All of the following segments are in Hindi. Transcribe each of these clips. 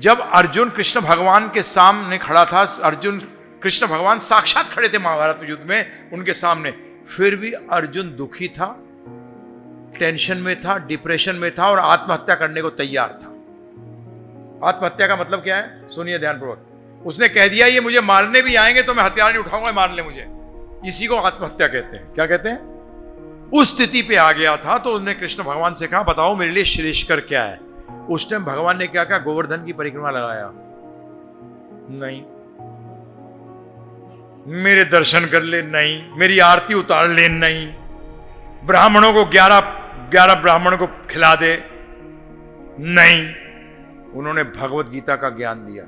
जब अर्जुन कृष्ण भगवान के सामने खड़ा था, अर्जुन कृष्ण भगवान साक्षात खड़े थे महाभारत युद्ध में उनके सामने, फिर भी अर्जुन दुखी था, टेंशन में था, डिप्रेशन में था और आत्महत्या करने को तैयार था। आत्महत्या का मतलब क्या है? सुनिए ध्यानपूर्वक। उसने कह दिया ये मुझे मारने भी आएंगे तो मैं हथियार नहीं उठाऊंगा, मार ले मुझे। इसी को आत्महत्या कहते हैं। क्या कहते हैं? उस स्थिति पे आ गया था। तो उसने कृष्ण भगवान से कहा बताओ मेरे लिए श्रेष्ठकर क्या है। उस टाइम भगवान ने क्या कहा? गोवर्धन की परिक्रमा लगाया। नहीं। मेरे दर्शन कर ले? नहीं। मेरी आरती उतार ले? नहीं। ब्राह्मणों को 11 ब्राह्मण को खिला दे? नहीं। उन्होंने भगवत गीता का ज्ञान दिया।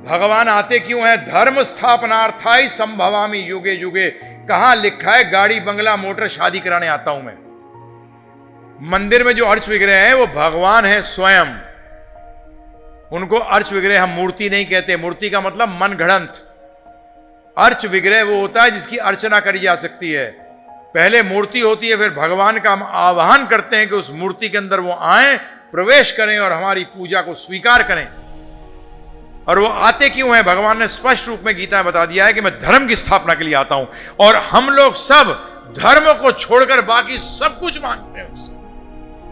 भगवान आते क्यों है? धर्म स्थापनार्थाय संभवामि युगे युगे। कहां लिखा है गाड़ी बंगला मोटर शादी कराने आता हूं मैं? मंदिर में जो अर्च विग्रह है वो भगवान है स्वयं। उनको अर्च विग्रह हम मूर्ति नहीं कहते। मूर्ति का मतलब मन घड़ंत। अर्च विग्रह वो होता है जिसकी अर्चना करी जा सकती है। पहले मूर्ति होती है, फिर भगवान का हम आवाहन करते हैं कि उस मूर्ति के अंदर वो आए, प्रवेश करें और हमारी पूजा को स्वीकार करें। और वो आते क्यों हैं? भगवान ने स्पष्ट रूप में गीता में बता दिया है कि मैं धर्म की स्थापना के लिए आता हूं। और हम लोग सब धर्म को छोड़कर बाकी सब कुछ मांगते हैं उससे।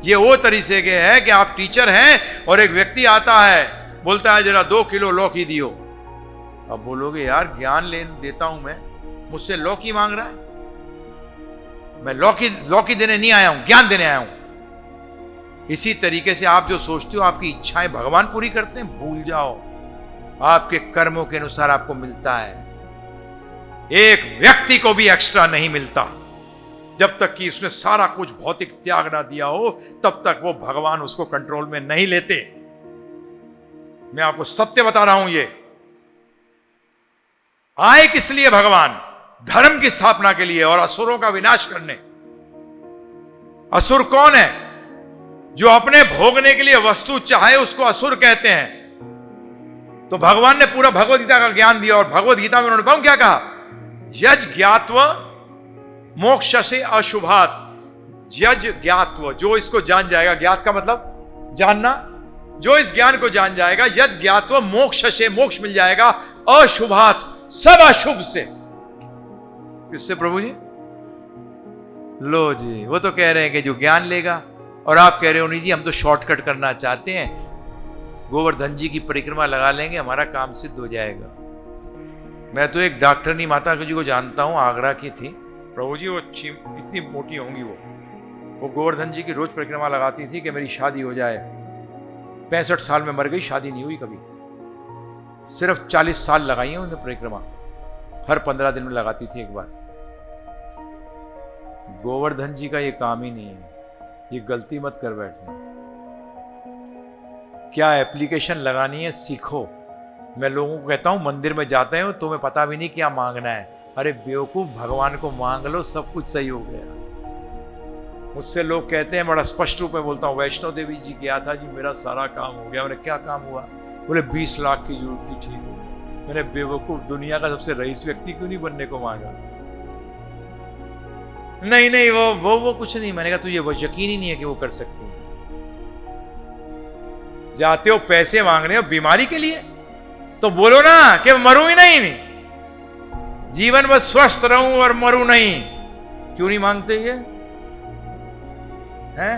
ये वो तरीके के है कि आप टीचर हैं और एक व्यक्ति आता है, बोलता है जरा 2 किलो लौकी दियो। अब बोलोगे यार ज्ञान ले देता हूं मैं, मुझसे लौकी मांग रहा है? मैं लौकी देने नहीं आया हूं, ज्ञान देने आया हूं। इसी तरीके से आप जो सोचते हो आपकी इच्छाएं भगवान पूरी करते हैं, भूल जाओ। आपके कर्मों के अनुसार आपको मिलता है। एक व्यक्ति को भी एक्स्ट्रा नहीं मिलता। जब तक कि उसने सारा कुछ भौतिक त्याग ना दिया हो, तब तक वो भगवान उसको कंट्रोल में नहीं लेते। मैं आपको सत्य बता रहा हूं। ये आए किस लिए? भगवान धर्म की स्थापना के लिए और असुरों का विनाश करने। असुर कौन है? जो अपने भोगने के लिए वस्तु चाहे उसको असुर कहते हैं। तो भगवान ने पूरा भगवद गीता का ज्ञान दिया और भगवद गीता में उन्होंने बताऊं क्या कहा? यज ज्ञात्व मोक्ष से अशुभात। यज ज्ञात्व, जो इसको जान जाएगा, ज्ञात का मतलब जानना, जो इस ज्ञान को जान जाएगा, यद ज्ञात्व मोक्ष से, मोक्ष मिल जाएगा, अशुभात, सब अशुभ से। किससे प्रभु जी? लो जी, वो तो कह रहे हैं कि जो ज्ञान लेगा, और आप कह रहे हो नहीं जी हम तो शॉर्टकट करना चाहते हैं, गोवर्धन जी की परिक्रमा लगा लेंगे हमारा काम सिद्ध हो जाएगा। मैं तो एक डॉक्टरनी माता जी को जानता हूं, आगरा की थी प्रभु जी। वो इतनी मोटी होंगी, वो गोवर्धन जी की रोज परिक्रमा लगाती थी कि मेरी शादी हो जाए। 65 साल में मर गई, शादी नहीं हुई कभी। सिर्फ 40 साल लगाई है उन्हें परिक्रमा, हर 15 दिन में लगाती थी एक बार। गोवर्धन जी का ये काम ही नहीं है, ये गलती मत कर बैठना। क्या एप्लीकेशन लगानी है सीखो। मैं लोगों को कहता हूं मंदिर में जाते हो तुम्हें पता भी नहीं क्या मांगना है। अरे बेवकूफ, भगवान को मांग लो, सब कुछ सही हो गया। मुझसे लोग कहते हैं, बड़ा स्पष्ट रूप में बोलता हूँ, वैष्णो देवी जी गया था जी, मेरा सारा काम हो गया। मैंने क्या काम हुआ? बोले 20 लाख की जरूरत थी, ठीक हो गया। मैंने बेवकूफ, दुनिया का सबसे रईस व्यक्ति क्यों नहीं बनने को मांगा? नहीं वो कुछ नहीं। मैंने कहा तुझे वो यकीन ही नहीं है कि वो कर सकती है। जाते हो पैसे मांगने हो बीमारी के लिए, तो बोलो ना कि मरूं ही नहीं, जीवन बस स्वस्थ रहूं और मरूं नहीं। क्यों नहीं मांगते ये? हैं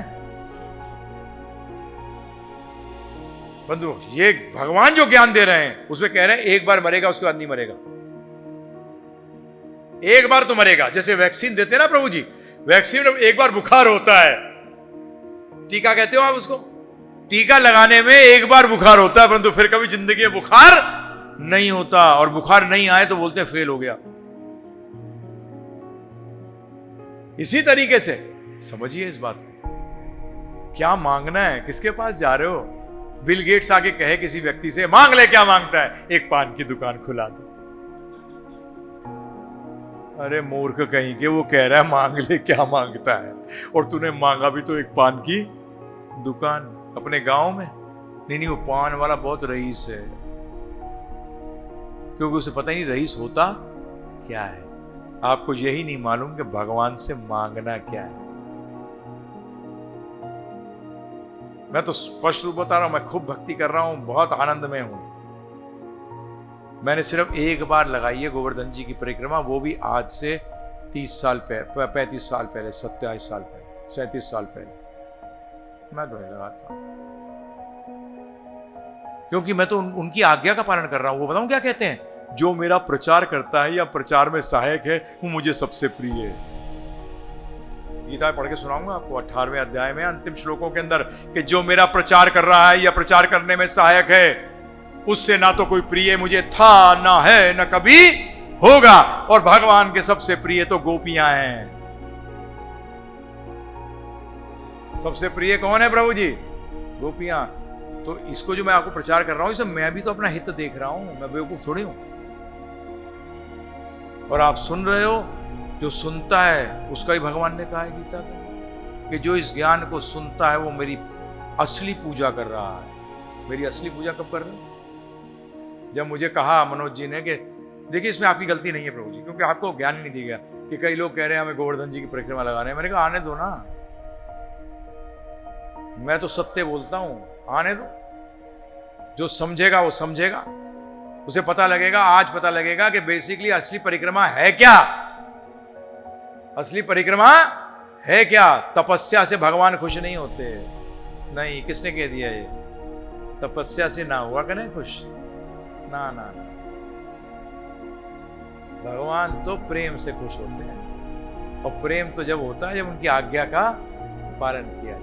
बंधु, ये भगवान जो ज्ञान दे रहे हैं उसमें कह रहे हैं एक बार मरेगा, उसके बाद नहीं मरेगा। एक बार तो मरेगा। जैसे वैक्सीन देते हैं ना प्रभु जी, वैक्सीन में एक बार बुखार होता है, टीका कहते हो आप उसको। टीका लगाने में एक बार बुखार होता है, परंतु फिर कभी जिंदगी में बुखार नहीं होता। और बुखार नहीं आए तो बोलते हैं फेल हो गया। इसी तरीके से समझिए इस बात को। क्या मांगना है? किसके पास जा रहे हो? बिल गेट्स आके कहे किसी व्यक्ति से मांग ले, क्या मांगता है? एक पान की दुकान खुला दो। अरे मूर्ख कहीं के, वो कह रहा है मांग ले, क्या मांगता है? और तूने मांगा भी तो एक पान की दुकान अपने गांव में। नहीं, वो पान वाला बहुत रईस है, क्योंकि उसे पता ही नहीं रईस होता क्या है। आपको यही नहीं मालूम कि भगवान से मांगना क्या है। मैं तो स्पष्ट रूप बता रहा हूं, मैं खूब भक्ति कर रहा हूं, बहुत आनंद में हूं। मैंने सिर्फ एक बार लगाई है गोवर्धन जी की परिक्रमा, वो भी आज से 30 साल पहले, 35 साल पहले, 27 साल पहले, 37 साल पहले। मैं तो नहीं लगाता, क्योंकि मैं तो उनकी आज्ञा का पालन कर रहा हूं। वो बताऊं क्या कहते हैं? जो मेरा प्रचार करता है या प्रचार में सहायक है, वो मुझे सबसे प्रिय है। गीता पढ़ के सुनाऊंगा आपको 18वें अध्याय में अंतिम श्लोकों के अंदर, कि जो मेरा प्रचार कर रहा है या प्रचार करने में सहायक है, उससे ना तो कोई प्रिय मुझे था, ना है, ना कभी होगा। और भगवान के सबसे प्रिय तो गोपियां हैं। सबसे प्रिय कौन है प्रभु जी? गोपियां। तो इसको जो मैं आपको प्रचार कर रहा हूं, इसे मैं भी तो अपना हित देख रहा हूं, मैं बेवकूफ थोड़ी हूं। और आप सुन रहे हो, जो सुनता है उसका ही भगवान ने कहा है गीता में, कि जो इस ज्ञान को सुनता है वो मेरी असली पूजा कर रहा है। मेरी असली पूजा कब कर रहे हैं? जब मुझे कहा मनोज जी ने कि देखिए इसमें आपकी गलती नहीं है प्रभु जी, क्योंकि आपको ज्ञान नहीं दिया गया, कि कई लोग कह रहे हैं हमें गोवर्धन जी की परिक्रमा लगाने हैं। मैंने कहा आने दो ना, मैं तो सत्य बोलता हूं, आने दो। जो समझेगा वो समझेगा, उसे पता लगेगा, आज पता लगेगा कि बेसिकली असली परिक्रमा है क्या। असली परिक्रमा है क्या? तपस्या से भगवान खुश नहीं होते। नहीं, किसने कह दिया ये? तपस्या से ना हुआ करें खुश, ना ना ना। भगवान तो प्रेम से खुश होते हैं, और प्रेम तो जब होता है जब उनकी आज्ञा का पालन किया।